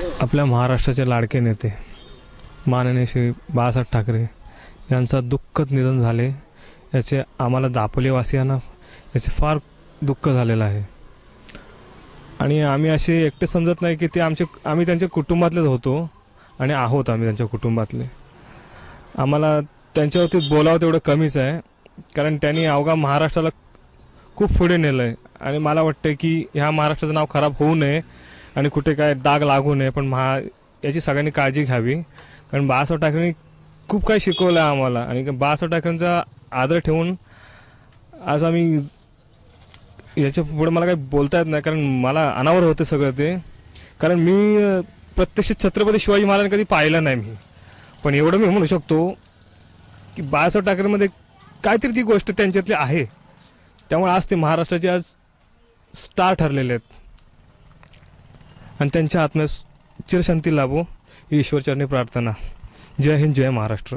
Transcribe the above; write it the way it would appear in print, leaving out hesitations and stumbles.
आपल्या महाराष्ट्राचे लाडके नेते माननीय श्री बाळासाहेब ठाकरे यांचा दुःखद निधन झाले याचे आम्हाला दापोलीवासियांना याचे फार दुःख झालेलं आहे। आणि आम्ही असे एकटे समजत नाही की ते आम्ही त्यांच्या कुटुंबातलेच होतो आणि आहोत आम्ही त्यांच्या कुटुंबातले। आम्हाला त्यांच्यावरती बोलावं तेवढं कमीच आहे, कारण त्यांनी अवघा महाराष्ट्राला खूप पुढे नेलं आहे। आणि मला वाटतं की ह्या महाराष्ट्राचं नाव खराब होऊ नये आणि कुठे काय डाग लागू नये, पण याची सगळ्यांनी काळजी घ्यावी, कारण बाळासाहेब ठाकरेंनी खूप काही शिकवलं आहे आम्हाला। आणि बाळासाहेब ठाकरेंचा आदर ठेवून आज आम्ही याच्या पुढे मला काही बोलता येत नाही, कारण मला अनावर होते सगळं ते। कारण मी प्रत्यक्ष छत्रपती शिवाजी महाराजांना कधी पाहिलं नाही मी, पण एवढं मी म्हणू शकतो की बाळासाहेब ठाकरेंमध्ये काहीतरी ती गोष्ट त्यांच्यातली आहे, त्यामुळे आज ते महाराष्ट्राचे आज स्टार ठरलेले आहेत। आणि त्यांच्या आत्म्यास चिरशांती लाभो ही ईश्वरचरणी प्रार्थना। जय हिंद, जय महाराष्ट्र।